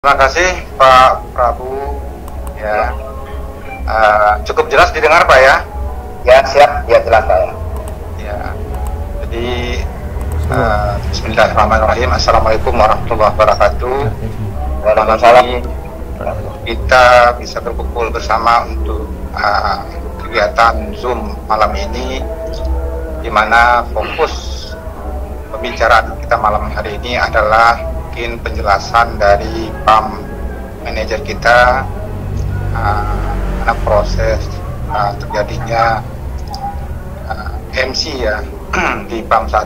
Terima kasih Pak Prabu. Ya, cukup jelas didengar Pak ya? Ya siap, ya jelas Pak ya. Ya, jadi Bismillahirrahmanirrahim. Assalamualaikum warahmatullahi wabarakatuh. Waalaikumsalam. Kita bisa berkumpul bersama untuk kegiatan Zoom malam ini, di mana fokus pembicaraan kita malam hari ini adalah mungkin penjelasan dari PAM manajer kita, karena proses terjadinya MC ya di PAM 1,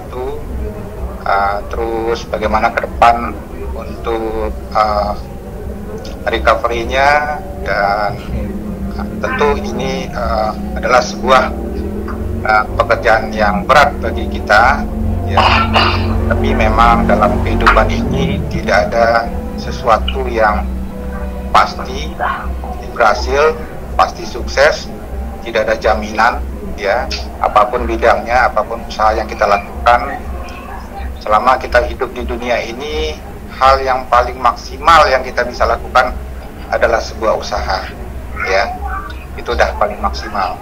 terus bagaimana ke depan untuk recovery-nya, dan tentu ini adalah sebuah pekerjaan yang berat bagi kita ya, tapi memang dalam kehidupan ini tidak ada sesuatu yang pasti berhasil, pasti sukses, tidak ada jaminan ya, apapun bidangnya, apapun usaha yang kita lakukan. Selama kita hidup di dunia ini, hal yang paling maksimal yang kita bisa lakukan adalah sebuah usaha ya, itu udah paling maksimal.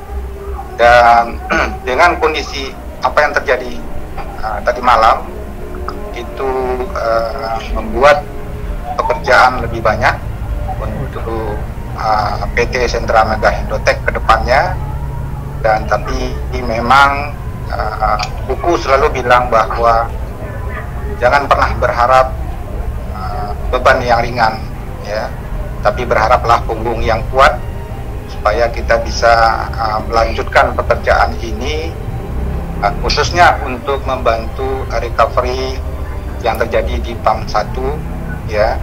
Dan dengan kondisi apa yang terjadi tadi malam itu membuat pekerjaan lebih banyak untuk PT Sentra Mega Indotek ke depannya. Dan tapi memang buku selalu bilang bahwa jangan pernah berharap beban yang ringan ya, tapi berharaplah punggung yang kuat supaya kita bisa melanjutkan pekerjaan ini, khususnya untuk membantu recovery yang terjadi di PAM 1 ya.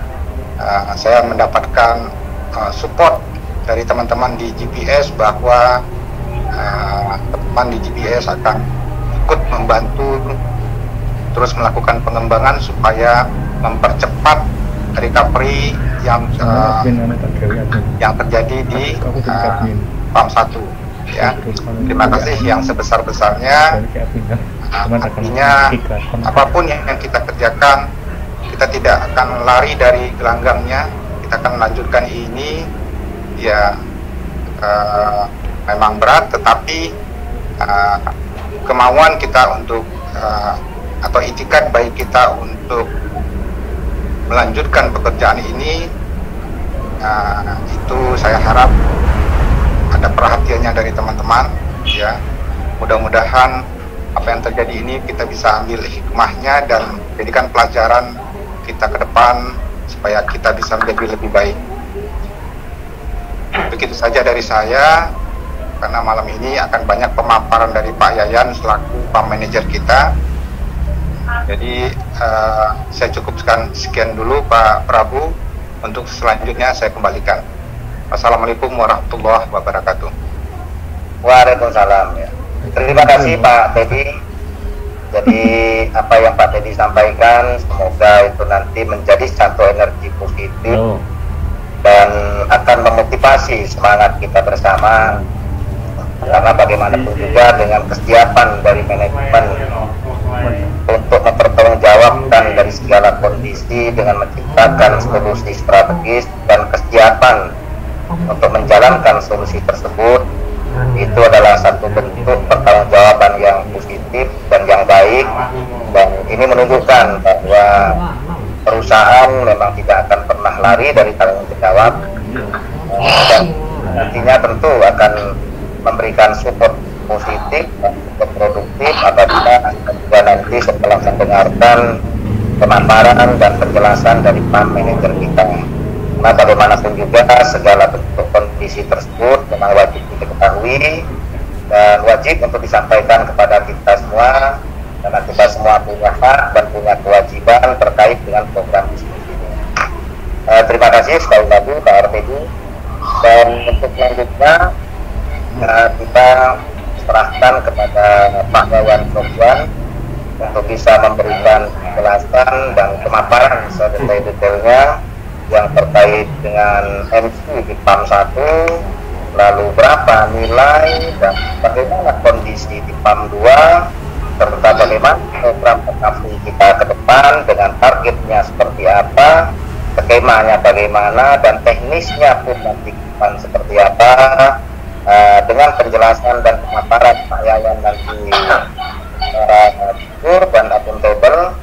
Saya mendapatkan support dari teman-teman di GPS bahwa teman di GPS akan ikut membantu terus melakukan pengembangan supaya mempercepat recovery yang terjadi di PAM 1 ya. Terima kasih yang sebesar-besarnya. Artinya apapun yang kita kerjakan, kita tidak akan lari dari gelanggangnya, kita akan melanjutkan ini ya. Memang berat, tetapi kemauan kita untuk atau itikat baik kita untuk melanjutkan pekerjaan ini, itu saya harap ada perhatiannya dari teman-teman ya. Mudah-mudahan apa yang terjadi ini kita bisa ambil hikmahnya dan jadikan pelajaran kita ke depan supaya kita bisa menjadi lebih baik. Begitu saja dari saya, karena malam ini akan banyak pemaparan dari Pak Yayan selaku PAM manajer kita. Jadi saya cukupkan sekian dulu Pak Prabu. Untuk selanjutnya saya kembalikan. Assalamualaikum warahmatullahi wabarakatuh. Waalaikumsalam ya. Terima kasih Pak Teddy. Jadi apa yang Pak Teddy sampaikan, semoga itu nanti menjadi satu energi positif dan akan memotivasi semangat kita bersama. Karena bagaimanapun juga dengan kesiapan dari manajemen untuk mempertanggungjawabkan dari segala kondisi dengan menciptakan solusi strategis dan kesiapan untuk menjalankan solusi tersebut, itu adalah satu bentuk pertanggungjawaban yang positif dan yang baik. Dan ini menunjukkan bahwa perusahaan memang tidak akan pernah lari dari tanggung jawab, dan nantinya tentu akan memberikan support positif dan support produktif apabila juga nanti setelah mendengarkan pemaparan dan penjelasan dari PAM manajer kita. Nah, bagaimanapun juga segala bentuk kondisi tersebut memang wajib diketahui dan wajib untuk disampaikan kepada kita semua, karena kita semua punya hak dan punya kewajiban terkait dengan program diskusi ini. Terima kasih sekali lagi Pak RPD. Dan untuk selanjutnya kita serahkan kepada Pak Wawan Sofwan untuk bisa memberikan penjelasan dan pemaparan sedetail-detailnya yang terkait dengan MC di PAM 1, lalu berapa nilai dan bagaimana kondisi di PAM 2, serta bagaimana program recovery kita ke depan dengan targetnya seperti apa, skemanya bagaimana dan teknisnya pun nanti seperti apa, dengan penjelasan dan pemaparan Pak Yayan nanti secara jujur dan akuntabel.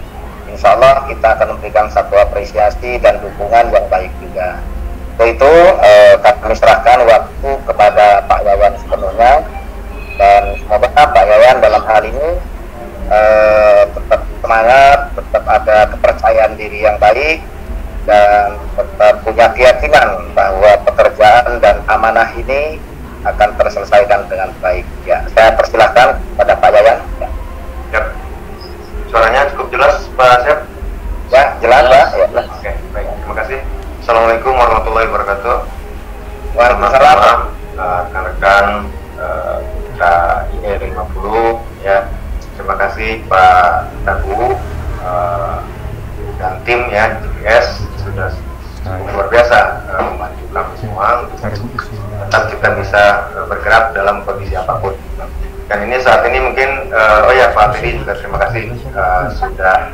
Insya Allah kita akan memberikan satu apresiasi dan dukungan yang baik juga. Untuk itu kami serahkan waktu kepada Pak Yayan sepenuhnya, dan semoga Pak Yayan dalam hal ini tetap semangat, tetap ada kepercayaan diri yang baik, dan tetap punya keyakinan bahwa pekerjaan dan amanah ini akan terselesaikan dengan baik. Ya, saya persilahkan pada Pak Yayan. Ya. Yep. Suaranya cukup jelas, Pak Asep? Ya, jelas, Pak. Ya. Oke, baik. Terima kasih. Assalamualaikum warahmatullahi wabarakatuh. Waalaikumsalam. Rekan-rekan KIE 50 ya. Terima kasih Pak Dagu dan tim ya GPS sudah luar biasa membantu kami semua untuk tetap kita bisa bergerak dalam kondisi apapun. Dan ini saat ini mungkin oh ya Pak Teddy juga terima kasih sudah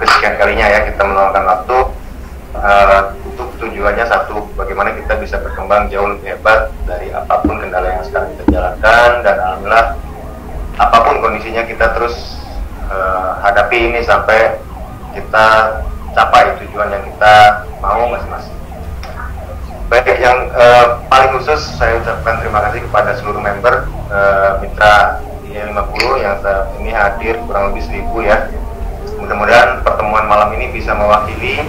kesekian kalinya ya kita meluangkan waktu untuk tujuannya satu, bagaimana kita bisa berkembang jauh lebih hebat dari apapun kendala yang sekarang kita jalankan, dan alhamdulillah apapun kondisinya kita terus hadapi ini sampai kita capai tujuan yang kita mau masing-masing. Baik, yang paling khusus saya ucapkan terima kasih kepada seluruh member mitra IE50 yang saat ini hadir kurang lebih 1000 ya. Mudah-mudahan pertemuan malam ini bisa mewakili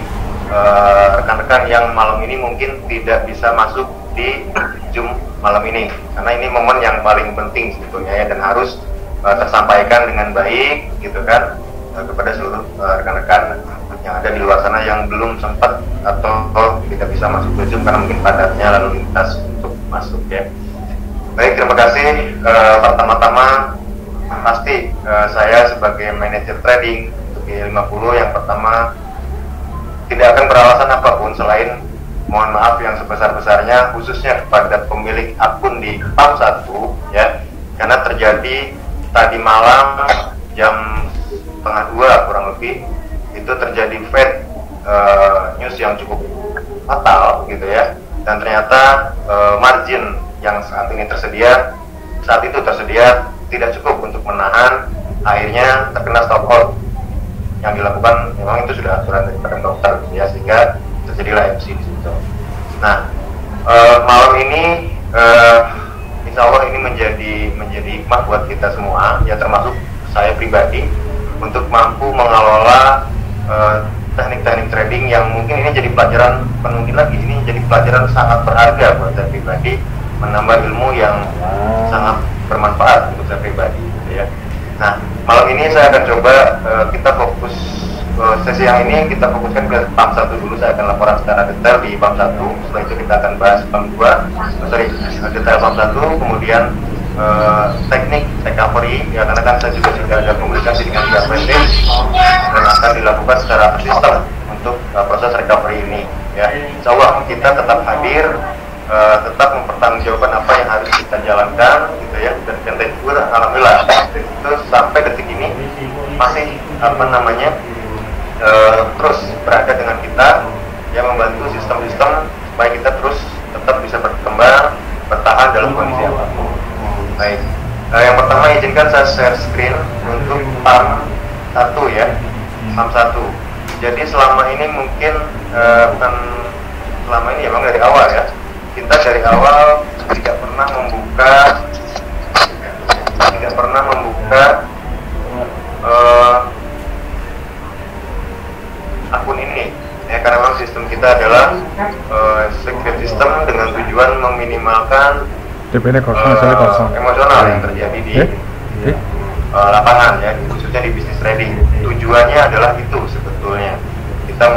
rekan-rekan yang malam ini mungkin tidak bisa masuk di Zoom malam ini, karena ini momen yang paling penting sebetulnya ya, dan harus tersampaikan dengan baik gitu kan kepada seluruh rekan-rekan yang ada di luar sana yang belum sempat atau tidak bisa masuk ke Zoom karena mungkin padatnya lalu lintas untuk masuk ya. Baik, terima kasih. Pertama-tama pasti saya sebagai manajer trading untuk IE50 yang pertama tidak akan beralasan apapun selain mohon maaf yang sebesar-besarnya khususnya kepada pemilik akun di PAM1 ya, karena terjadi tadi malam jam 1:30 kurang lebih itu terjadi fake news yang cukup fatal gitu ya, dan ternyata margin yang saat itu tersedia tidak cukup untuk menahan, akhirnya terkena stop out yang dilakukan. Memang itu sudah aturan daripada dokter ya, sehingga terjadilah MC di situ. Nah, malam ini insya Allah ini menjadi hikmah buat kita semua ya, termasuk saya pribadi, untuk mampu mengelola teknik-teknik trading yang mungkin ini jadi pelajaran, mungkin lagi ini jadi pelajaran sangat berharga buat saya pribadi, menambah ilmu yang sangat bermanfaat untuk saya pribadi gitu ya. Nah, malam ini saya akan coba kita fokus sesi yang ini kita fokuskan ke PAM1 dulu. Saya akan laporan secara detail di PAM1, setelah itu kita akan bahas PAM2, detail PAM1, kemudian teknik recovery ya, karena kan saya juga sudah ada komunikasi dengan pihak PT dan akan dilakukan secara sistem untuk proses recovery ini ya. Insya Allah kita tetap hadir, tetap mempertanggungjawabkan apa yang harus kita jalankan gitu ya, dan tegur alhamdulillah itu sampai detik ini masih terus berada dengan kita yang membantu sistem-sistem supaya kita terus tetap bisa berkembang, bertahan dalam kondisi apapun. Baik, yang pertama izinkan saya share screen untuk PAM1 ya, PAM1. Jadi selama ini mungkin bukan selama ini ya bang, dari awal ya, kita dari awal tidak pernah membuka akun ini ya, karena memang sistem kita adalah secret system dengan tujuan meminimalkan emosional yang terjadi di lapangan ya, khususnya di bisnis trading. Tujuannya adalah itu sebetulnya, kita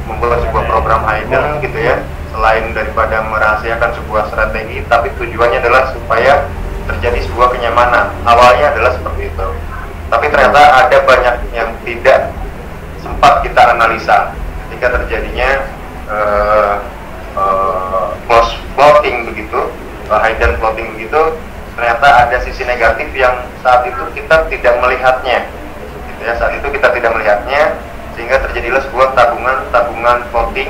membuat sebuah program hidden gitu ya, selain daripada merahasiakan sebuah strategi, tapi tujuannya adalah supaya terjadi sebuah kenyamanan. Awalnya adalah seperti itu, tapi ternyata ada banyak yang tidak sempat kita analisa ketika terjadinya close floating begitu, hidden floating begitu. Ternyata ada sisi negatif yang saat itu kita tidak melihatnya gitu ya, saat itu kita tidak melihatnya, sehingga sehingga terjadilah sebuah tabungan floating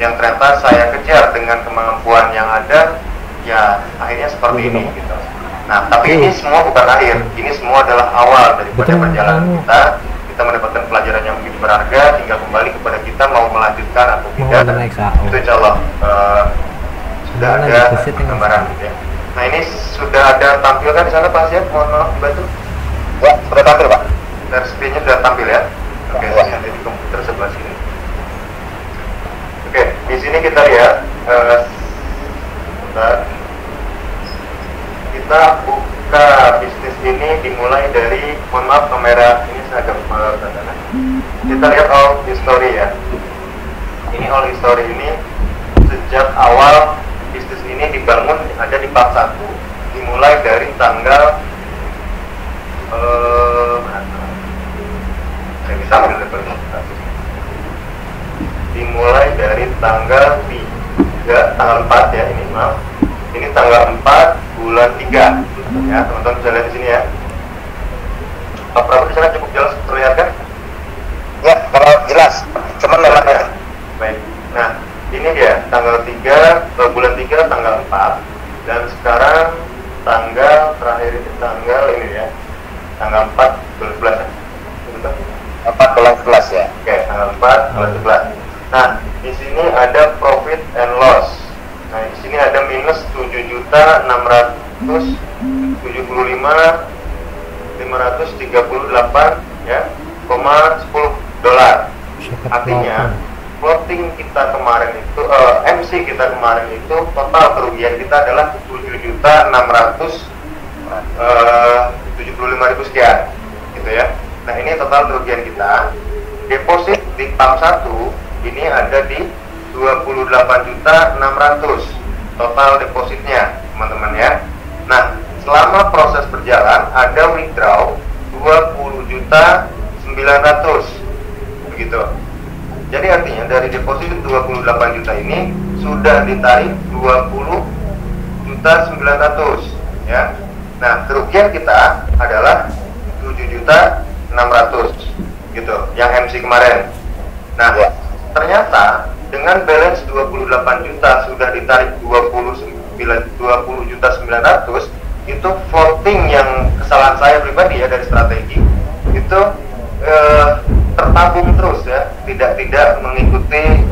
yang ternyata saya kejar dengan kemampuan yang ada, ya akhirnya seperti ini gitu. Nah, tapi ini semua bukan akhir, ini semua adalah awal daripada perjalanan kita. Kita mendapatkan pelajaran yang begitu berharga, tinggal kembali kepada kita mau melanjutkan atau tidak. Itu insya Allah sudah ada gambaran gitu ya. Nah, ini sudah ada tampilkan di sana Pak Siap, mohon maaf dibantu. Ya, sudah tampil Pak. Dari screen-nya sudah tampil ya. Oke, saya ada di komputer sebelah sini. Oke, di sini kita lihat kita buka bisnis ini dimulai dari, mohon maaf kamera ini saya agak kita lihat all history ya. Ini all history ini sejak awal bisnis ini dibangun ada di part 1, dimulai dari tanggal saya bisa ambil dimulai dari tanggal 4 ya, ini maaf, ini tanggal 4 bulan 3 ya, teman-teman bisa lihat di sini ya. Pak Prabu di sana cukup jelas terlihat kan? Ya, kalau jelas, cuman memang ya. Baik, nah ini dia tanggal 3 bulan 3 tanggal 4, dan sekarang tanggal terakhir itu tanggal ini ya, tanggal 4 bulan 11 ya. 4 bulan 11 ya. Oke, tanggal 4 bulan 11. Nah, di sini ada profit and loss. Nah, di sini ada minus 7.675.538 ya, $10. Artinya floating kita kemarin itu MC kita kemarin itu total kerugian kita adalah 7.675.000 sekian gitu ya. Nah, ini total kerugian kita. Deposit di PAM 1 ini ada di 28.600.000 total depositnya teman-teman ya. Nah, selama proses berjalan ada withdraw 20.900.000 begitu. Jadi artinya dari deposit 28 juta ini sudah ditarik 20.900.000 ya. Nah, kerugian kita adalah 7.600.000 gitu yang MC kemarin. Nah, ternyata dengan balance 28 juta sudah ditarik 20.900.000 itu floating yang kesalahan saya pribadi ya dari strategi itu tertabung terus ya, tidak mengikuti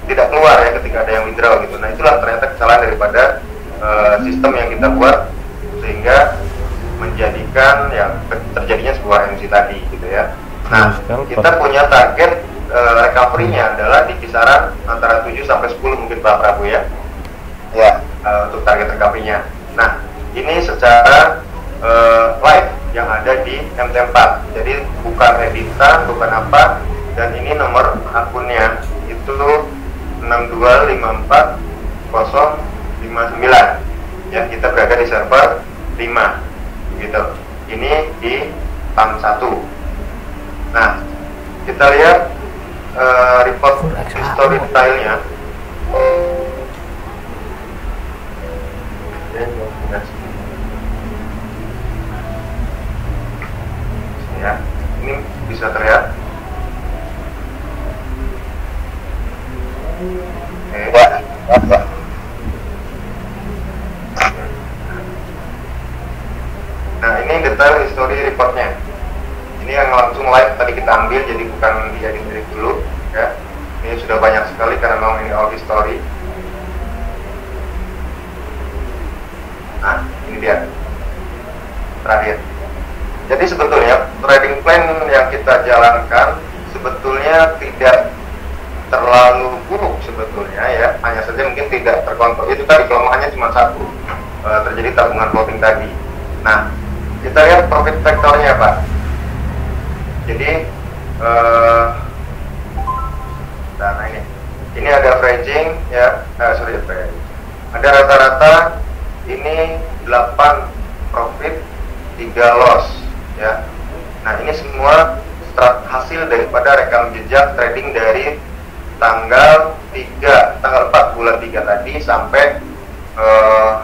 tidak keluar ya ketika ada yang withdraw gitu. Nah, itulah ternyata kesalahan daripada sistem yang kita buat sehingga menjadikan yang terjadinya sebuah MC tadi gitu ya. Nah, kita punya target recovery-nya adalah di kisaran antara 7 sampai 10 mungkin Pak Prabu ya. Ya, untuk target recovery-nya. Nah, ini secara live yang ada di MT4. Jadi bukan editan, bukan apa, dan ini nomor akunnya itu 6254059 ya, kita berada di server 5 gitu. Ini di PAM 1. Nah, kita lihat report history detailnya. Ya, ini bisa terlihat. Nah, ini detail history reportnya. Ini yang langsung live tadi kita ambil, jadi bukan diedit dulu ya. Ini sudah banyak sekali karena memang ini all history. Nah, ini dia terakhir. Jadi sebetulnya trading plan yang kita jalankan sebetulnya tidak terlalu buruk sebetulnya ya, hanya saja mungkin tidak terkontrol. Itu tadi kelemahannya cuma satu, terjadi tabungan floating tadi. Nah, kita lihat profit vektornya Pak. Jadi nah ini ada averaging ya, ada rata-rata ini 8 profit 3 loss ya. Nah, ini semua hasil daripada rekam jejak trading dari tanggal 4 bulan 3 tadi sampai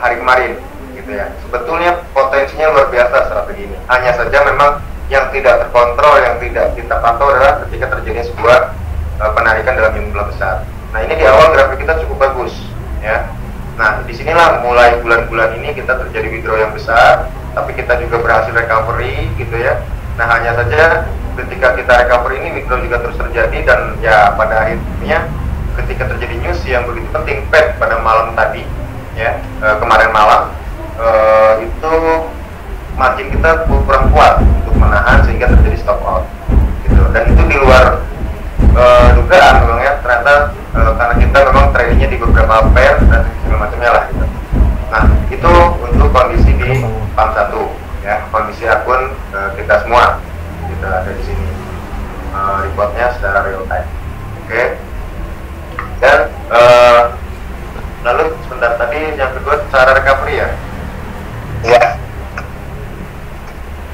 hari kemarin gitu ya. Sebetulnya potensinya luar biasa strategi ini. Hanya saja memang yang tidak terkontrol, yang tidak kita pantau adalah ketika terjadi sebuah penarikan dalam jumlah besar. Nah, ini di awal grafik kita cukup bagus, ya. Nah, disinilah mulai bulan-bulan ini kita terjadi withdraw yang besar, tapi kita juga berhasil recovery, gitu ya. Nah, hanya saja ketika kita recovery ini withdraw juga terus terjadi, dan ya pada akhirnya ketika terjadi news yang begitu penting, Fed pada malam tadi, ya, kemarin malam, itu margin kita kurang kuat untuk menahan sehingga terjadi stop out, gitu. Dan itu di luar dugaan memang ya, ternyata karena kita memang tradingnya di beberapa pair dan segala macamnya lah, gitu. Nah, itu untuk kondisi di PAM 1, ya, kondisi akun kita semua kita ada di sini, reportnya secara real time. Oke. Dan lalu sebentar, tadi yang kedua cara recovery ya. Iya.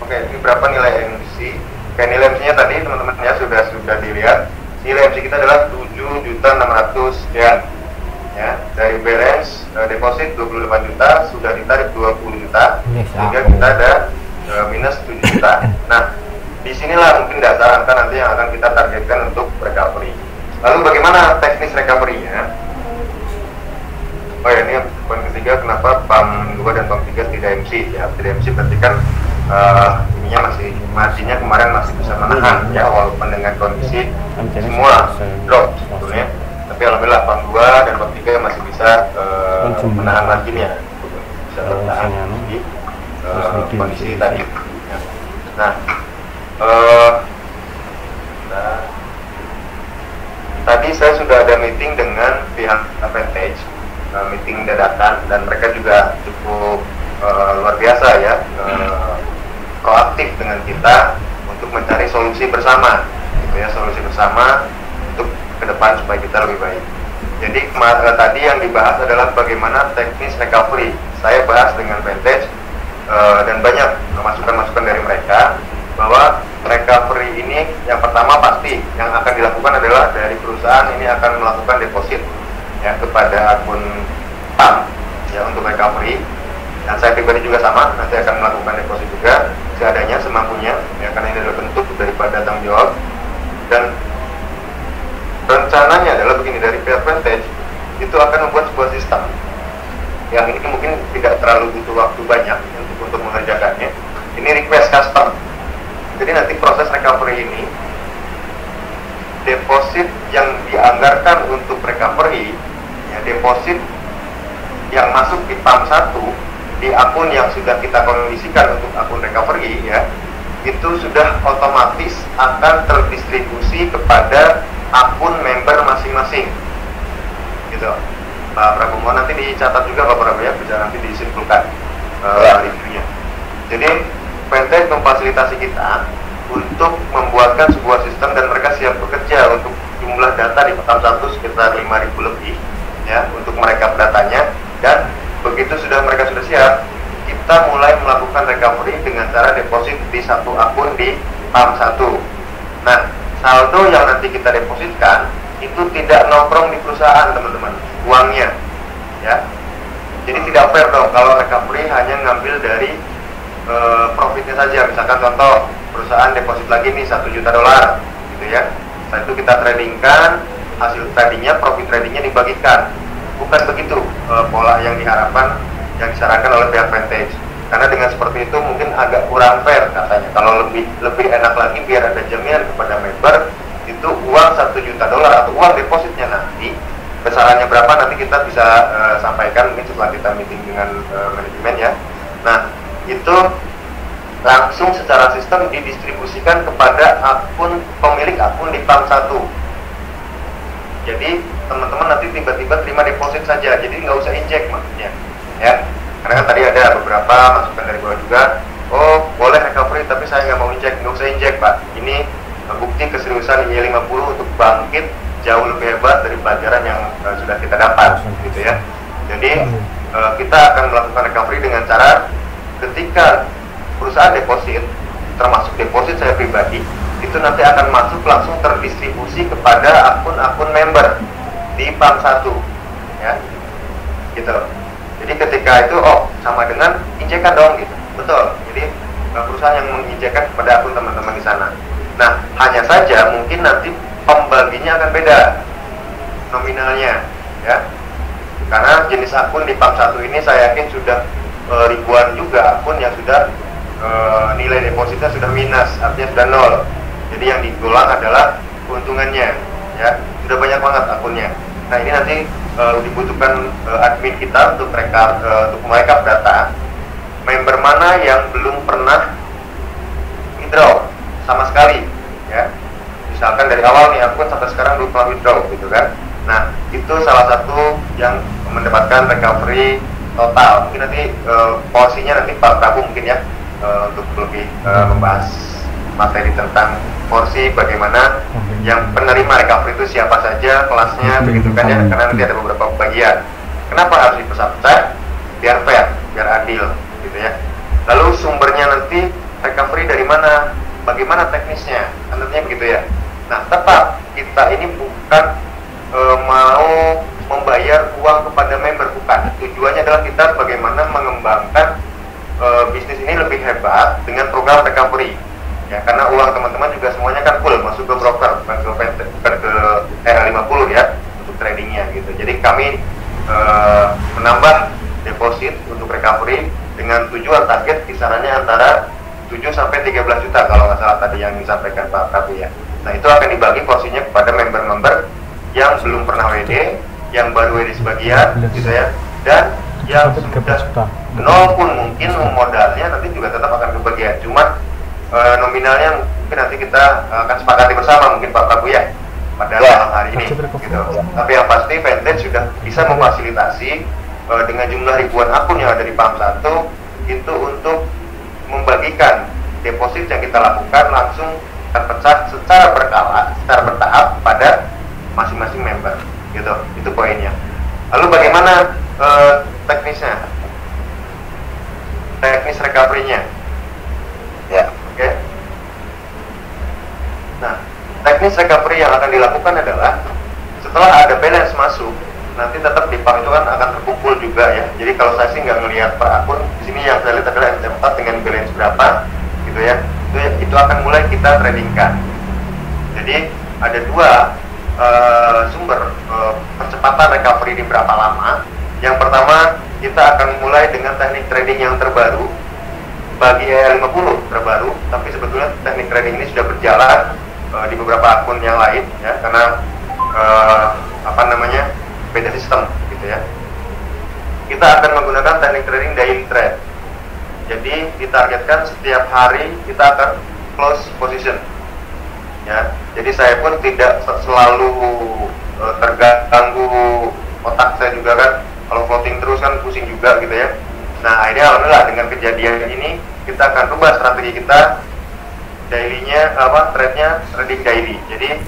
Oke, ini berapa nilai MC? Oke, nilai MC-nya tadi teman-teman ya sudah dilihat. Nilai MC kita adalah 7.600 sekian. Ya, dari balance deposit 28 juta, sudah ditarik 20 juta, sehingga kita ada minus 7 juta. Nah, disinilah mungkin dasar angka nanti yang akan kita targetkan untuk recovery. Lalu bagaimana teknis recovery-nya? Oh ya, ini poin ketiga, kenapa PAM 2 dan PAM 3 tidak MC? Ya, tidak MC berarti kan ininya marginnya kemarin masih bisa menahan, ya, walaupun dengan kondisi semua drop sebetulnya. Tapi alhamdulillah PAM 2 dan PAM 3 masih bisa menahan marginnya, bisa bertahan di kondisi tadi. Ya. Nah, tadi saya sudah ada meeting dengan pihak Advantage, meeting dadakan, dan mereka juga cukup luar biasa ya, proaktif dengan kita untuk mencari solusi bersama, gitu ya, solusi bersama untuk ke depan supaya kita lebih baik. Jadi tadi yang dibahas adalah bagaimana teknis recovery. Saya bahas dengan Vantage dan banyak masukan-masukan dari mereka bahwa recovery ini yang pertama pasti yang akan dilakukan adalah dari perusahaan ini akan melakukan deposit ya kepada akun PAM ya untuk recovery. Dan saya pribadi juga sama, nanti akan melakukan deposit juga seadanya, semampunya ya, karena ini adalah bentuk daripada tanggung jawab. Dan rencananya adalah begini, dari pihak Vantage itu akan membuat sebuah sistem yang ini mungkin tidak terlalu butuh waktu banyak untuk mengerjakannya. Ini request custom. Jadi nanti proses recovery ini, deposit yang dianggarkan untuk recovery, ya, deposit yang masuk di PAM 1 di akun yang sudah kita kondisikan untuk akun recovery ya, itu sudah otomatis akan terdistribusi kepada akun member masing-masing, gitu. Pak Prabowo, nanti dicatat juga Pak Prabowo ya, bisa nanti disimpulkan reviewnya. Jadi Vantage memfasilitasi kita untuk membuatkan sebuah sistem, dan mereka siap bekerja untuk jumlah data di PAM 1 sekitar 5.000 lebih ya, untuk mereka datanya. Dan begitu mereka sudah siap, kita mulai melakukan recovery dengan cara deposit di satu akun di PAM 1. Nah, saldo yang nanti kita depositkan itu tidak nongkrong di perusahaan, teman-teman, uangnya ya. Jadi tidak fair dong kalau recovery hanya ngambil dari profitnya saja. Misalkan contoh, perusahaan deposit lagi nih $1 juta gitu ya. Setelah itu kita tradingkan, hasil tradingnya, profit tradingnya dibagikan. Bukan begitu pola yang diharapkan, yang disarankan oleh pihak Vantage. Karena dengan seperti itu mungkin agak kurang fair katanya. Kalau lebih enak lagi biar ada jaminan kepada member, itu uang $1 juta atau uang depositnya nanti besarannya berapa nanti kita bisa sampaikan mungkin setelah kita meeting dengan manajemen ya. Nah, itu langsung secara sistem didistribusikan kepada akun pemilik akun di PAM 1. Jadi teman-teman nanti tiba-tiba terima deposit saja, jadi nggak usah injek maksudnya ya. Karena kan tadi ada beberapa masukan dari bawah juga, oh boleh recovery tapi saya nggak mau injek. Nggak usah injek Pak, ini bukti keseriusan Y50 untuk bangkit jauh lebih hebat dari pelajaran yang sudah kita dapat gitu ya. Jadi kita akan melakukan recovery dengan cara ketika perusahaan deposit, termasuk deposit saya pribadi, itu nanti akan masuk langsung terdistribusi kepada akun-akun member di PAM 1 ya, gitu. Jadi ketika itu, oh sama dengan injekan dong gitu, betul. Jadi perusahaan yang menginjekkan kepada akun teman-teman di sana. Nah, hanya saja mungkin nanti pembaginya akan beda nominalnya, ya. Karena jenis akun di PAM 1 ini saya yakin sudah ribuan juga akun yang sudah nilai depositnya sudah minus, artinya sudah nol. Jadi yang digolong adalah keuntungannya, ya. Sudah banyak banget akunnya. Nah, ini nanti dibutuhkan admin kita untuk merekap data member mana yang belum pernah withdraw sama sekali, ya. Misalkan dari awal nih akun sampai sekarang belum pernah withdraw gitu kan. Nah, itu salah satu yang mendapatkan recovery total. Mungkin nanti porsinya nanti Pak Prabu mungkin ya untuk lebih membahas materi tentang porsi bagaimana yang penerima recovery itu siapa saja, kelasnya, begitu kan ya, karena nanti ada beberapa bagian. Kenapa harus dipecah-pecah? Biar fair, biar adil gitu ya. Lalu sumbernya nanti recovery dari mana? Bagaimana teknisnya? Tentunya begitu ya. Nah, tetap kita ini bukan mau membayar uang kepada member, bukan. Tujuannya adalah kita bagaimana mengembangkan bisnis ini lebih hebat dengan program recovery. Ya, karena uang teman-teman juga semuanya kan full masuk ke broker, bukan ke R50 ya untuk tradingnya gitu. Jadi kami menambah deposit untuk recovery dengan tujuan target kisarannya antara 7 sampai 13 juta kalau nggak salah tadi yang disampaikan Pak Prabu ya. Nah, itu akan dibagi porsinya kepada member-member yang belum pernah WD, yang baru WD sebagian gitu ya, dan yang sudah nol pun mungkin modalnya nanti juga tetap akan kebagian. Cuma nominalnya mungkin nanti kita akan sepakati bersama mungkin Pak Prabu ya pada malam hari ini gitu. Tapi yang pasti Vantage sudah bisa memfasilitasi dengan jumlah ribuan akun yang ada di PAM 1 itu untuk membagikan deposit yang kita lakukan langsung terpecah secara berkala, secara bertahap pada masing-masing member gitu. Itu poinnya. Lalu bagaimana teknisnya? Teknis recovery-nya ya. Oke. Nah, teknis recovery yang akan dilakukan adalah setelah ada balance masuk, nanti tetap di PAM itu kan akan terkumpul juga ya. Jadi kalau saya sih nggak ngelihat per akun, di sini yang saya lihat adalah MC4 dengan balance berapa, gitu ya. Itu akan mulai kita tradingkan. Jadi ada dua sumber percepatan recovery ini berapa lama. Yang pertama, kita akan mulai dengan teknik trading yang terbaru bagi E50 terbaru, tapi sebetulnya teknik trading ini sudah berjalan di beberapa akun yang lain ya, karena beda sistem gitu ya. Kita akan menggunakan teknik trading daily trade. Jadi ditargetkan setiap hari kita akan close position ya. Jadi saya pun tidak selalu terganggu otak saya juga kan, kalau floating terus kan pusing juga gitu ya. Nah, akhirnya alhamdulillah dengan kejadian ini kita akan rubah strategi kita, dailynya trade-nya trading daily. Jadi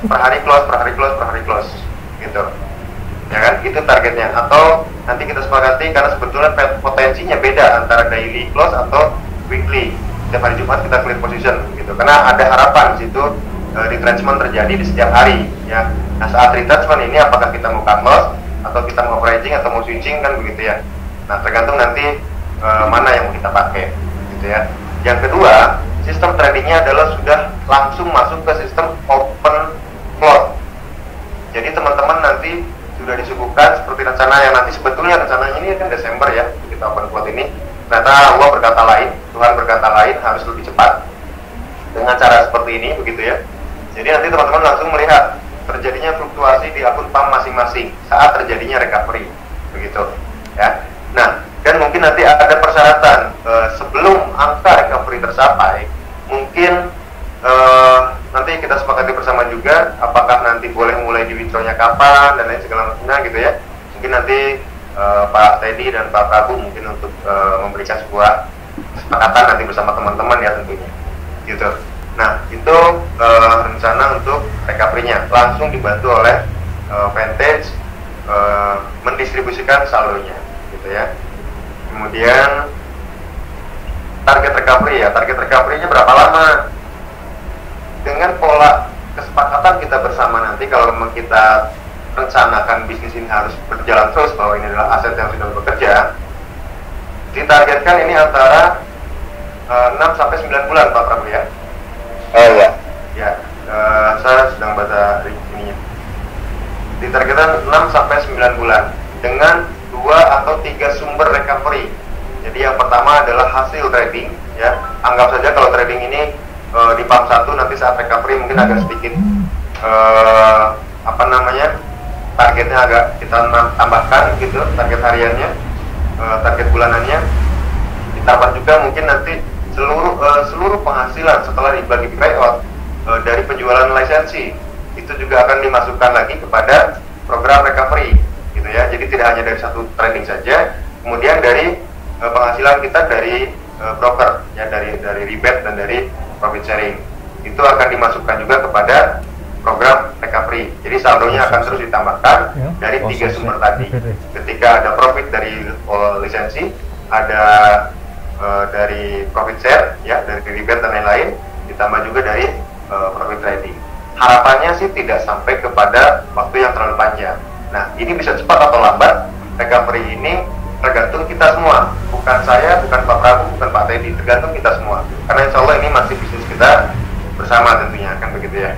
per hari close gitu. Ya kan, itu targetnya. Atau nanti kita sepakati karena sebetulnya potensinya beda antara daily close atau weekly. Setiap hari Jumat kita clear position gitu. Karena ada harapan di situ retrenchment terjadi di setiap hari ya. Nah, saat retrenchment ini apakah kita mau cut loss atau kita mau averaging atau mau switching kan begitu ya. Nah, tergantung nanti mana yang mau kita pakai gitu ya. Yang kedua, sistem tradingnya adalah sudah langsung masuk ke sistem open float. Jadi teman-teman nanti sudah disuguhkan seperti rencana yang nanti sebetulnya rencananya ini kan Desember ya, kita open float ini. Ternyata Allah berkata lain, Tuhan berkata lain, harus lebih cepat dengan cara seperti ini begitu ya. Jadi nanti teman-teman langsung melihat terjadinya fluktuasi di akun PAM masing-masing saat terjadinya recovery begitu ya. Nah, dan mungkin nanti ada persyaratan sebelum angka recovery tercapai, mungkin nanti kita sepakati bersama juga apakah nanti boleh mulai di withdrawnya kapan dan lain segala macamnya gitu ya. Mungkin nanti Pak Teddy dan Pak Prabu mungkin untuk memberikan sebuah kesepakatan nanti bersama teman-teman ya tentunya gitu. Nah, itu rencana untuk recovery-nya langsung dibantu oleh Vantage mendistribusikan saldonya gitu ya. Kemudian target recovery ya, target recovery-nya berapa lama? Dengan pola kesepakatan kita bersama nanti, kalau memang kita rencanakan bisnis ini harus berjalan terus, bahwa ini adalah aset yang sudah bekerja, ditargetkan ini antara 6 sampai 9 bulan Pak Prabu ya. Oh iya. Ya, saya sedang baca ininya. Ditargetkan 6 sampai 9 bulan dengan 2 atau 3 sumber recovery. Jadi yang pertama adalah hasil trading ya. Anggap saja kalau trading ini di pump 1 nanti saat recovery mungkin agak sedikit targetnya agak kita tambahkan gitu, target hariannya, target bulanannya ditambah juga mungkin nanti seluruh penghasilan setelah dibagi payout dari penjualan lisensi itu juga akan dimasukkan lagi kepada program recovery gitu ya. Jadi tidak hanya dari satu trading saja, kemudian dari penghasilan kita dari broker ya, dari rebate dan dari profit sharing itu akan dimasukkan juga kepada program recovery. Jadi saldonya akan terus ditambahkan dari 3 sumber tadi. Ketika ada profit dari lisensi, ada dari profit share ya, dari rebate dan lain-lain, ditambah juga dari profit trading. Harapannya sih tidak sampai kepada waktu yang terlalu panjang. Nah, ini bisa cepat atau lambat. Recovery ini tergantung kita semua, bukan saya, bukan Pak Prabu, bukan Pak Teddy, tergantung kita semua. Karena insya Allah ini masih bisnis kita bersama tentunya, kan begitu ya.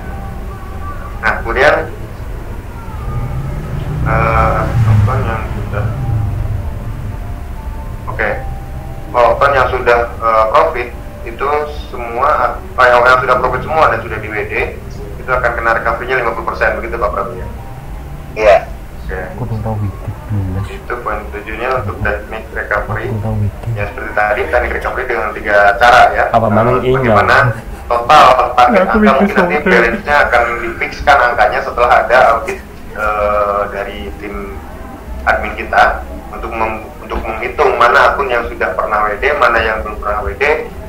Nah, kemudian apa yang sudah yang sudah profit itu semua, yang sudah profit semua dan sudah di WD itu akan kena recovery-nya 50%, begitu Pak Prabu ya? Iya. Oke. Itu poin 7-nya untuk teknik recovery. Ya seperti tadi, teknik recovery dengan 3 cara ya. Bagaimana total target angka mungkin nanti balance-nya akan difixkan angkanya setelah ada audit dari tim admin kita untuk menghitung mana akun yang sudah pernah WD, mana yang belum pernah WD,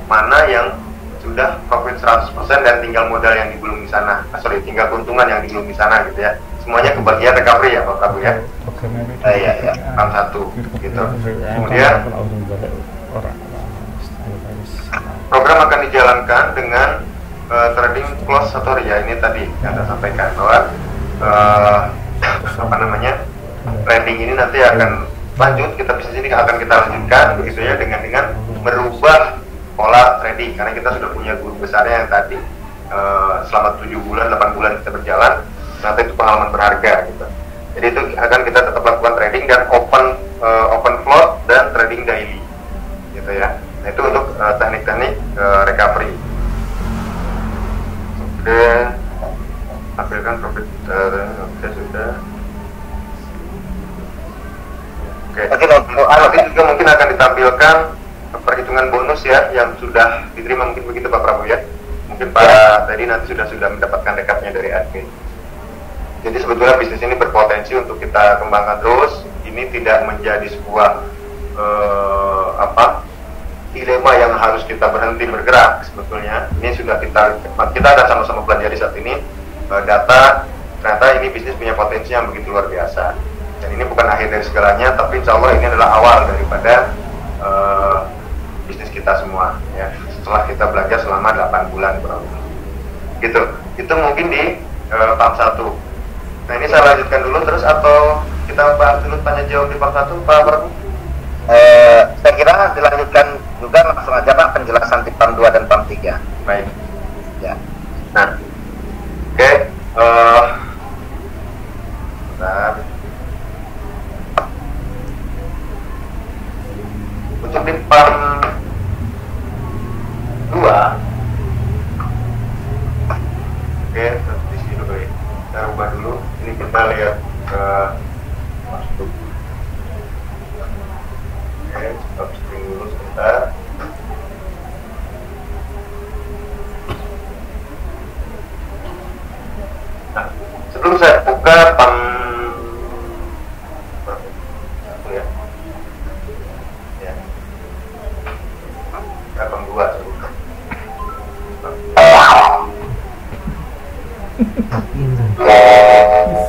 mana yang sudah profit 100% dan tinggal modal yang digulung di sana. Tinggal keuntungan yang digulung di sana gitu ya. Semuanya kebagian recovery ya Pak Prabu ya. Iya. Pam 1 gitu. Kemudian program akan dijalankan dengan trading close atau ya, ini tadi yang saya sampaikan bahwa trading ini nanti akan lanjut, kita bisnis ini akan kita lanjutkan begitu ya, dengan merubah pola trading, karena kita sudah punya guru besarnya yang tadi selama 7 bulan, 8 bulan kita berjalan, ternyata itu pengalaman berharga gitu. Jadi itu akan kita tetap lakukan trading dan open float dan trading daily gitu ya. Nah, itu untuk teknik-teknik recovery. Kemudian tampilkan profit sudah. Oke. Nanti juga mungkin akan ditampilkan perhitungan bonus ya yang sudah diterima, mungkin begitu Pak Prabu ya. Mungkin Pak tadi nanti sudah mendapatkan rekapnya dari admin. Jadi sebetulnya bisnis ini berpotensi untuk kita kembangkan terus. Ini tidak menjadi sebuah dilema yang harus kita berhenti bergerak sebetulnya. Ini sudah kita ada sama-sama pelajari saat ini data, ternyata ini bisnis punya potensi yang begitu luar biasa. Dan ini bukan akhir dari segalanya, tapi insya Allah ini adalah awal daripada bisnis kita semua ya, setelah kita belajar selama 8 bulan kurang lebih. Gitu. Itu mungkin di pam 1. Nah, ini saya lanjutkan dulu terus atau kita bahas dulu tanya jawab di pam 1 Pak Prabu? Saya kira dilanjutkan juga langsung aja Pak penjelasan di pam 2 dan pam 3. Baik. Ya. Nah, oke. Bentar. Untuk di pam 2, oke, di sini dulu ya. Kita ubah dulu. Ini kita lihat ke masuk. Oke, stop stream dulu sebentar. Nah, sebelum saya buka pam 1 ya. Ya. Pam 2 sebelum.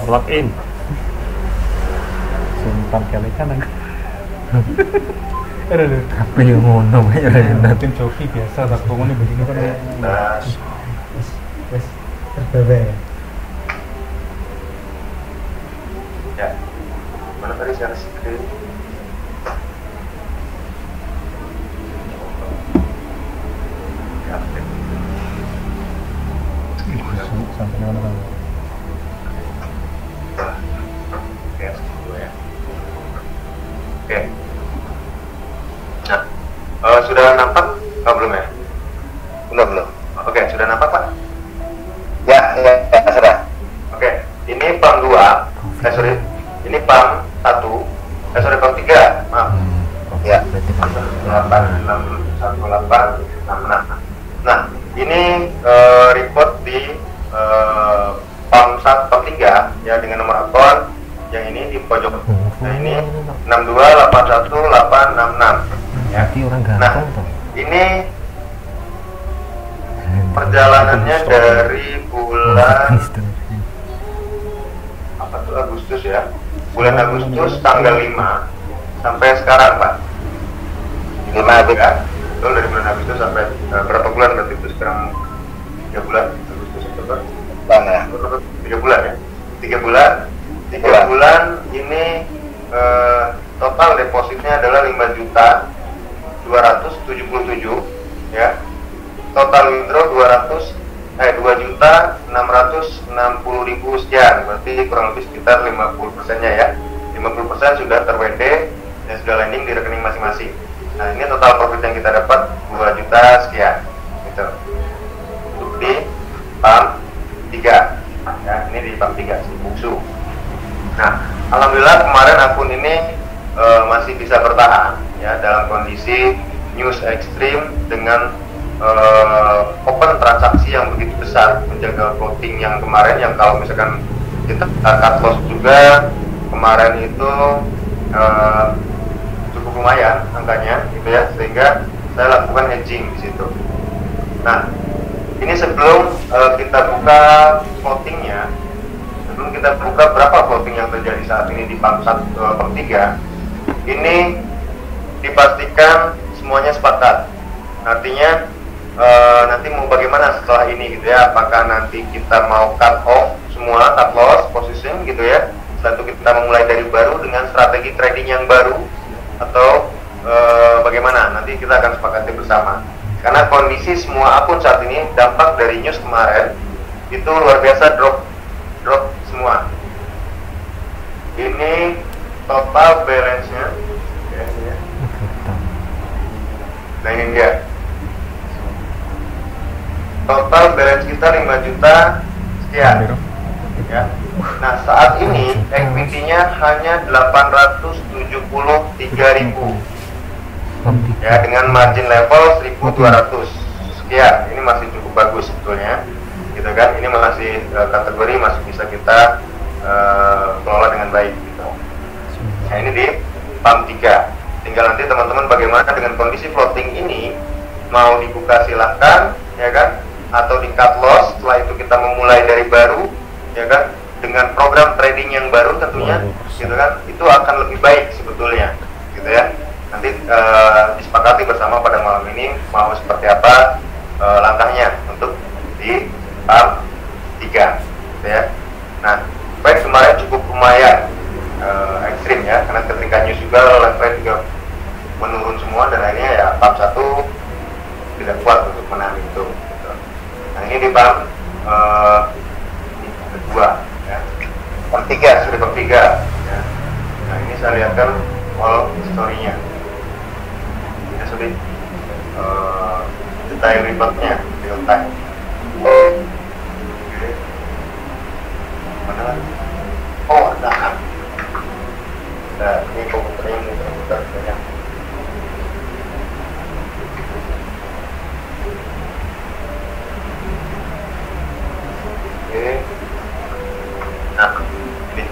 Login. Simpan kali kanan. Tapi yang ngono ya tim joki biasa tak ngene begini kan. Nah, Wes terbebe. ya. Mana tadi share screen? sampai mana kan? Oke, dulu ya. Oke. Nah, sudah nampak? Oh, belum ya? Belum. Oke, sudah nampak Pak? Ya, sudah. Oke, ini PAM 2, ini PAM 1, PAM 3, maaf. Ya. 86866. Nah, ini report di PAM 1, PAM 3 ya dengan nomor akun yang ini di pojok. Nah, ini 6281866 ya. Nah, ini perjalanannya dari bulan apa tuh Agustus ya, bulan Agustus tanggal 5 sampai sekarang Pak. 5 ya, betul, dari bulan Agustus sampai berapa bulan berarti itu sekarang? 3 bulan, Agustus September. ya. 3 bulan ya, 3 bulan. 3 bulan ini total depositnya adalah 5.277 ya. Total withdraw 2.660.000 sekian, berarti kurang lebih sekitar 50%-nya ya. 50% sudah ter-WD dan sudah landing di rekening masing-masing. Nah, ini total profit yang kita dapat 2 juta sekian gitu. Untuk di PAM 3 ya, ini di PAM 3 si bungsu. Nah, alhamdulillah kemarin akun ini masih bisa bertahan ya dalam kondisi news ekstrim dengan open transaksi yang begitu besar, menjaga floating yang kemarin, yang kalau misalkan kita cut loss juga kemarin itu cukup lumayan angkanya gitu ya, sehingga saya lakukan hedging di situ. Nah, ini sebelum kita buka floatingnya, sebelum kita buka berapa floating yang terjadi saat ini di PAM 1, PAM 3, ini dipastikan semuanya sepakat. Artinya nanti mau bagaimana setelah ini gitu ya, apakah nanti kita mau cut off semua, cut loss position gitu ya, setelah itu kita memulai dari baru dengan strategi trading yang baru, atau bagaimana, nanti kita akan sepakati bersama. Karena kondisi semua akun saat ini dampak dari news kemarin itu luar biasa, drop semua. Ini total balance-nya ya, ya. Nah, ini dia total balance kita 5 juta sekian ya. Nah, saat ini equity-nya hanya 873.000 ya, dengan margin level 1.200 sekian. Ini masih cukup bagus sebetulnya gitu kan. Ini masih kategori masih bisa kita kelola dengan baik gitu. Nah, ini di PAM 3. Tinggal nanti teman-teman bagaimana dengan kondisi floating ini, mau dibuka silahkan ya kan, atau di cut loss, setelah itu kita memulai dari baru ya kan, dengan program trading yang baru tentunya gitu kan, itu akan lebih baik sebetulnya gitu ya. Nanti disepakati bersama pada malam ini mau seperti apa langkahnya untuk di PAM 3 gitu ya. Nah, baik, kemarin cukup lumayan ekstrim ya, karena ketika news juga level juga menurun semua, dan akhirnya ya PAM 1 tidak kuat untuk menahan itu gitu. Nah, ini di PAM kedua ya, PAM 3 sudah PAM 3 ya. Nah, ini saya lihatkan all story-nya ya, sudah detail reportnya real time. Oke. Mana lagi? Oh, ada kan. Nah, ini komputernya muter-muter banyak. Oke. Nah, ini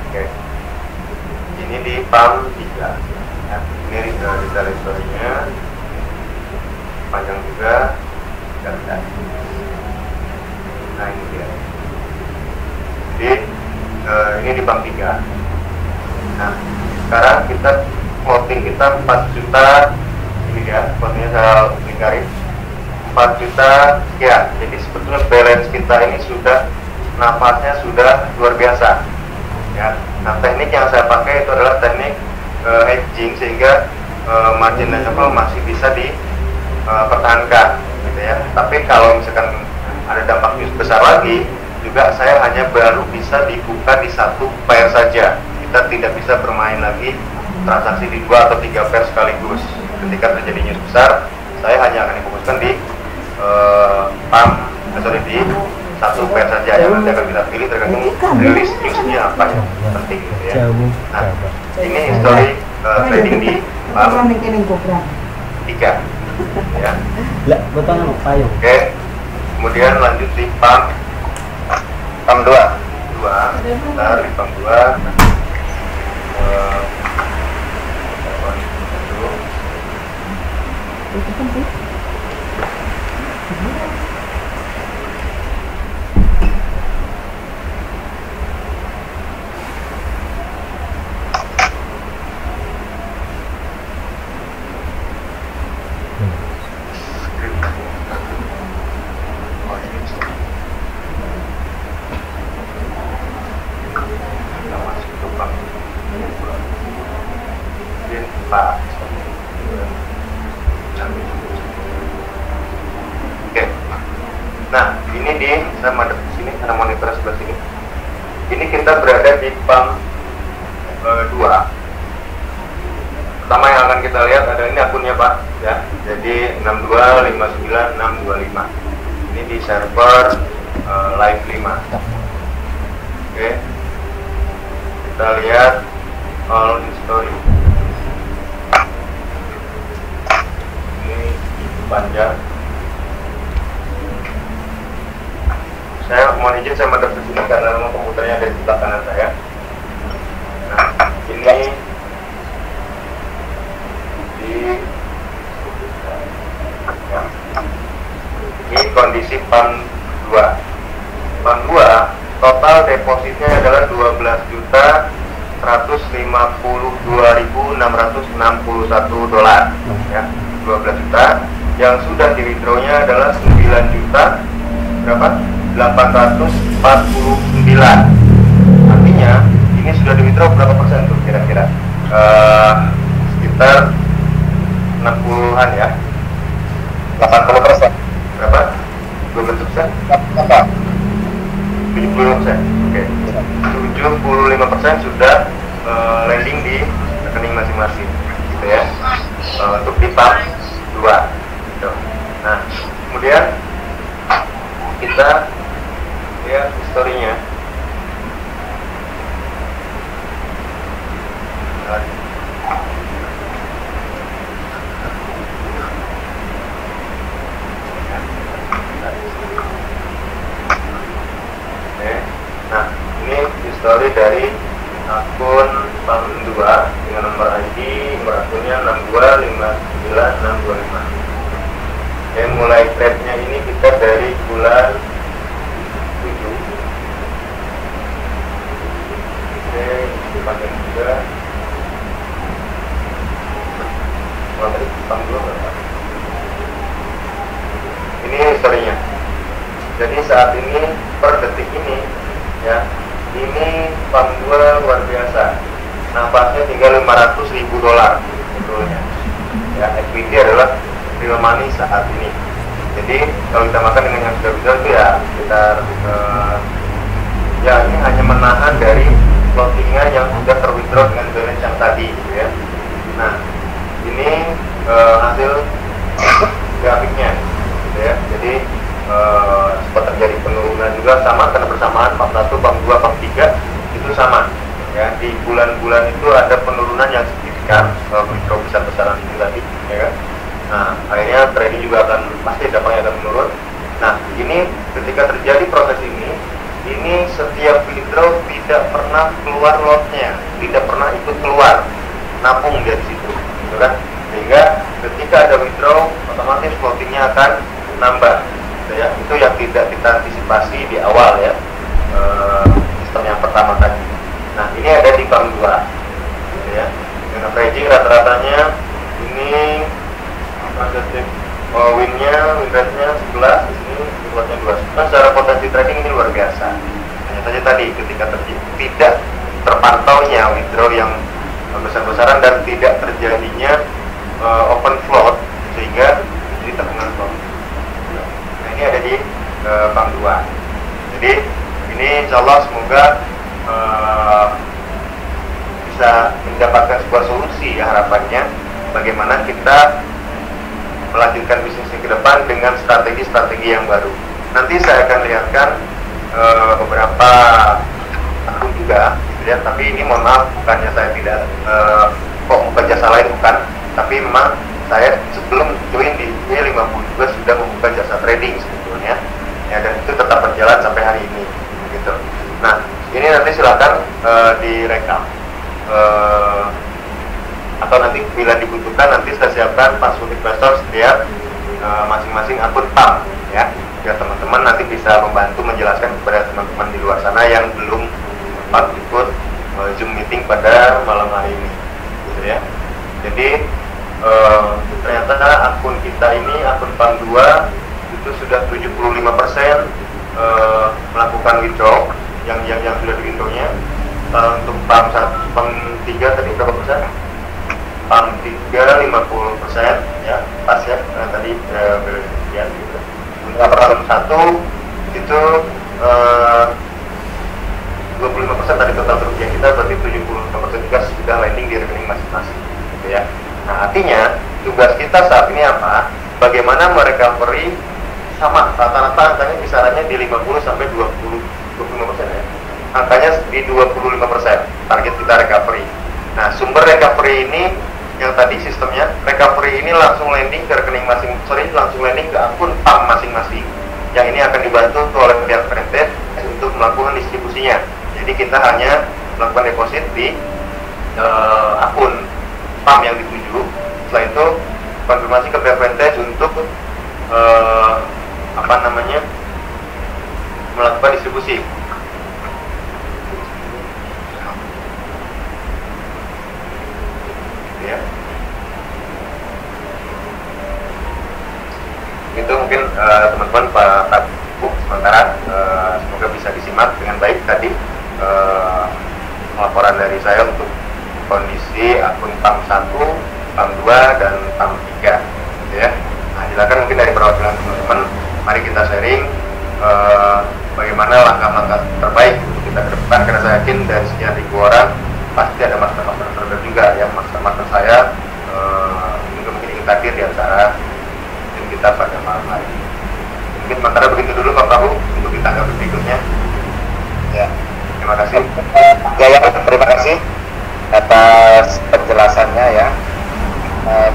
oke. Ini di PAM 3 ya. Ini detail historinya panjang juga dan. Nah, ini dia. Jadi ini di PAM 3. Nah, sekarang kita floating kita 4 juta, ini ya, floatingnya saya lingkarin 4 juta sekian. Jadi sebetulnya balance kita ini sudah, nafasnya sudah luar biasa ya. Nah, teknik yang saya pakai itu adalah teknik hedging sehingga margin level masih bisa dipertahankan gitu ya. Tapi kalau misalkan ada dampak news besar lagi juga, saya hanya baru bisa dibuka di 1 pair saja. Kita tidak bisa bermain lagi transaksi di 2 atau 3 pair sekaligus. Ketika terjadi news besar, saya hanya akan difokuskan di di 1 pair saja yang nanti akan kita pilih tergantung rilis newsnya apa yang penting gitu ya. Nah, ini history trading di PAM 3 ya. Oke, kemudian lanjut di PAM 2. Bentar, di PAM 2 Oke. Nah, ini saya madep di sini, ada monitor sebelah sini. Ini kita berada di PAM 2. Pertama yang akan kita lihat ada ini akunnya Pak ya. Jadi 6259625. Ini di server live 5. Oke. Kita lihat all history. Ini panjang. Saya mohon izin saya madep di sini karena memang komputernya ada di sebelah kanan saya. Nah, ini kondisi PAM 2. PAM 2 total depositnya adalah 12.152.661 dolar ya, 12 juta. Yang sudah di withdraw-nya adalah 9 juta berapa? 849. Artinya ini sudah di withdraw berapa persen tuh kira-kira? Sekitar 60-an ya. 80%. Berapa? 12%? Apa? 75%. Oke. 75% sudah landing di rekening masing-masing gitu ya. Untuk di PAM 2 gitu. Nah, kemudian kita lihat historinya. Nah, ini history dari akun PAM 2 dengan nomor ID, nomor akunnya 6259625. Yang mulai trade-nya ini kita dari bulan 7. Oke, dipanjang juga. Oh, dari PAM 2 berapa? Ini historinya. Jadi saat ini per detik ini ya, ini PAM 2 luar biasa. Napasnya tinggal 500.000 dolar sebetulnya. Ya, equity adalah real money saat ini. Jadi kalau kita makan dengan yang sudah withdraw itu ya sekitar ya ini hanya menahan dari floatingnya yang sudah terwithdraw dengan balance yang tadi gitu ya. Nah, ini hasil grafiknya gitu ya. Jadi sempat terjadi penurunan juga sama karena bersamaan PAM 1, PAM 2, PAM 3 itu sama ya. Di bulan-bulan itu ada penurunan yang signifikan withdraw besar-besaran itu tadi ya kan. Nah, akhirnya trading juga akan pasti dampaknya akan menurun. Nah, ini ketika terjadi proses ini setiap withdraw tidak pernah keluar lotnya, tidak pernah ikut keluar, napung dia di situ, gitu kan? Sehingga ketika ada withdraw, otomatis floatingnya akan nambah, gitu ya. Itu yang tidak kita antisipasi di awal ya, sistem yang pertama tadi. Nah, ini ada di PAM 2, gitu ya. Dengan averaging rata-ratanya ini positif win rate-nya 11, di sini kuatnya 2. Nah, secara potensi trading ini luar biasa. Hanya saja tadi ketika tidak terpantaunya withdraw yang besar-besaran dan tidak terjadinya open float sehingga jadi tekanan float. Nah, ini ada di PAM 2. Jadi ini insya Allah semoga bisa mendapatkan sebuah solusi ya, harapannya bagaimana kita melanjutkan bisnisnya ke depan dengan strategi-strategi yang baru. Nanti saya akan lihatkan beberapa akun juga gitu ya, tapi ini mohon maaf bukannya saya tidak kok membuka jasa lain, bukan, tapi memang saya sebelum join di B50 juga sudah membuka jasa trading sebetulnya ya, dan itu tetap berjalan sampai hari ini gitu. Nah, ini nanti silakan direkam atau nanti bila dibutuhkan nanti saya siapkan password investor setiap masing-masing akun PAM ya, biar teman-teman nanti bisa membantu menjelaskan kepada teman-teman di luar sana yang belum sempat ikut Zoom meeting pada malam hari ini gitu ya. Jadi ternyata akun kita ini, akun PAM 2 itu sudah 75% melakukan withdraw yang sudah di withdraw-nya. Untuk PAM 1, PAM 3 tadi berapa persen? PAM 3 50% ya, pas ya, tadi ya gitu. Untuk PAM 1 itu 25% tadi total kerugian kita, berarti 75% juga sudah landing di rekening masing-masing gitu ya. Nah, artinya tugas kita saat ini apa? Bagaimana merecovery sama rata-rata angkanya kisarannya di 50 sampai 25% ya. Angkanya di 25% target kita recovery. Nah, sumber recovery ini yang tadi sistemnya recovery ini langsung landing ke rekening langsung landing ke akun PAM masing-masing. Yang ini akan dibantu oleh pihak franchise untuk melakukan distribusinya. Jadi kita hanya melakukan deposit di akun PAM yang dituju. Setelah itu konfirmasi ke pihak franchise untuk melakukan distribusi. Ya. Itu mungkin teman-teman Pak Bu sementara semoga bisa disimak dengan baik tadi laporan dari saya untuk kondisi akun PAM 1, PAM 2 dan PAM 3 gitu ya. Nah, silakan mungkin dari perwakilan teman-teman, mari kita sharing bagaimana langkah-langkah terbaik untuk kita ke depan, karena saya yakin dari sekian ribu orang pasti ada master-master trader juga yang master-master saya juga mungkin ingin hadir di antara tim kita pada malam hari ini. Mungkin sementara begitu dulu Pak Prabu untuk ditanggapi berikutnya. Ya, terima kasih. Ya, terima kasih atas penjelasannya ya.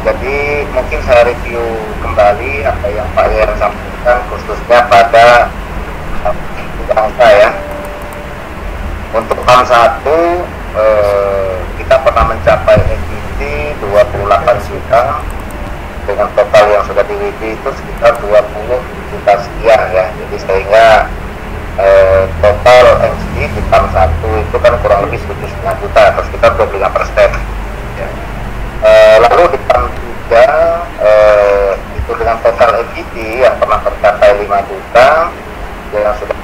Jadi mungkin saya review kembali apa yang Pak Yayan sampaikan khususnya pada bangsa ya. Untuk PAM 1 kita pernah mencapai equity 28 juta dengan total yang sudah di-WD itu sekitar 20 juta sekian ya. Jadi sehingga total equity di PAM 1 itu kan kurang lebih 7,5 juta atau sekitar 25% ya. Lalu di PAM 3 itu dengan total equity yang pernah tercapai 5 juta yang sudah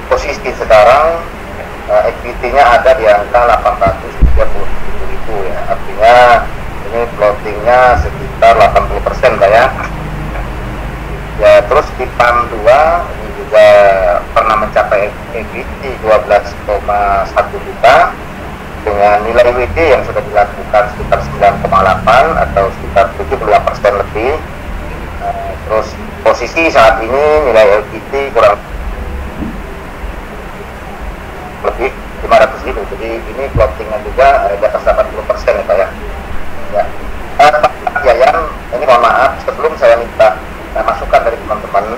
posisi sekarang equity-nya ada di angka 830.000 ya, artinya ini floating-nya sekitar 80% Pak ya. Ya, terus di PAM 2 ini juga pernah mencapai equity 12,1 juta dengan nilai WD yang sudah dilakukan sekitar 9,8 atau sekitar 75% lebih. Terus posisi saat ini nilai equity kurang lebih 500.000, jadi ini floatingnya juga di atas 80% ya Pak ya. Ya, Pak Yayan, ini mohon maaf sebelum saya minta masukan dari teman-teman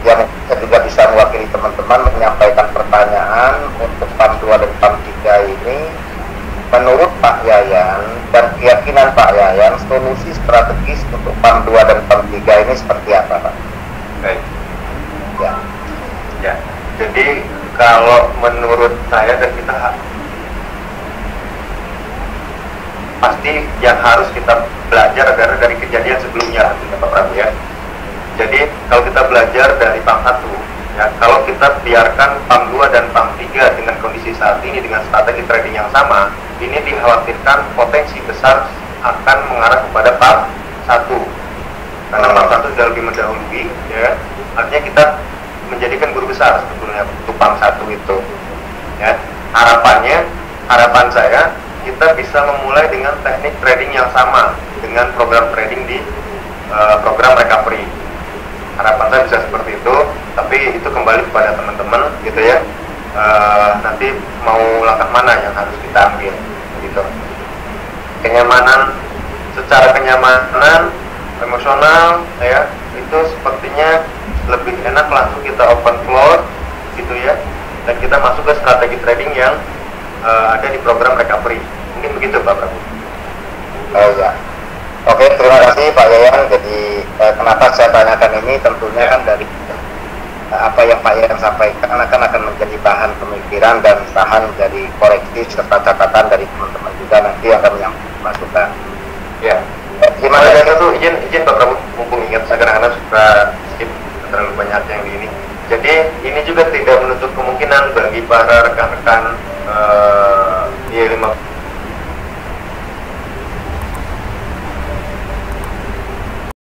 yang saya juga bisa mewakili teman-teman menyampaikan pertanyaan untuk PAM 2 dan PAM 3 ini. Menurut Pak Yayan dan keyakinan Pak Yayan, solusi strategis untuk PAM 2 dan PAM 3 ini seperti apa Pak? Baik. Ya. Ya, jadi kalau menurut saya dan kita pasti yang harus kita belajar adalah dari kejadian sebelumnya Pak Prabu ya. Jadi kalau kita belajar dari PAM 1 ya, Ya, kalau kita biarkan PAM 2 dan PAM 3 dengan kondisi saat ini dengan strategi trading yang sama, ini dikhawatirkan potensi besar akan mengarah kepada PAM 1. Karena PAM 1 sudah lebih mendahului, ya. Artinya kita menjadikan guru besar sebetulnya untuk PAM 1 itu. Ya. Harapan saya kita bisa memulai dengan teknik trading yang sama dengan program trading di program recovery. Harapan saya bisa seperti itu, tapi itu kembali kepada teman-teman gitu ya. Nanti mau langkah mana yang harus kita ambil gitu. Secara kenyamanan emosional ya, itu sepertinya lebih enak langsung kita open floor gitu ya, dan kita masuk ke strategi trading yang ada di program recovery. Mungkin begitu Pak Prabu. Oh ya. Oke, terima kasih Pak Yayan. Jadi kenapa saya tanyakan ini tentunya kan dari apa yang Pak Yayan sampaikan akan menjadi bahan pemikiran dan bahan dari koreksi serta catatan dari teman-teman juga nanti akan menyampaikan masukan. Ya. Gimana Ada satu izin Pak Prabu, mumpung ingat saya kadang-kadang suka skip terlalu banyak yang di ini. Jadi ini juga tidak menutup kemungkinan bagi para rekan-rekan Y50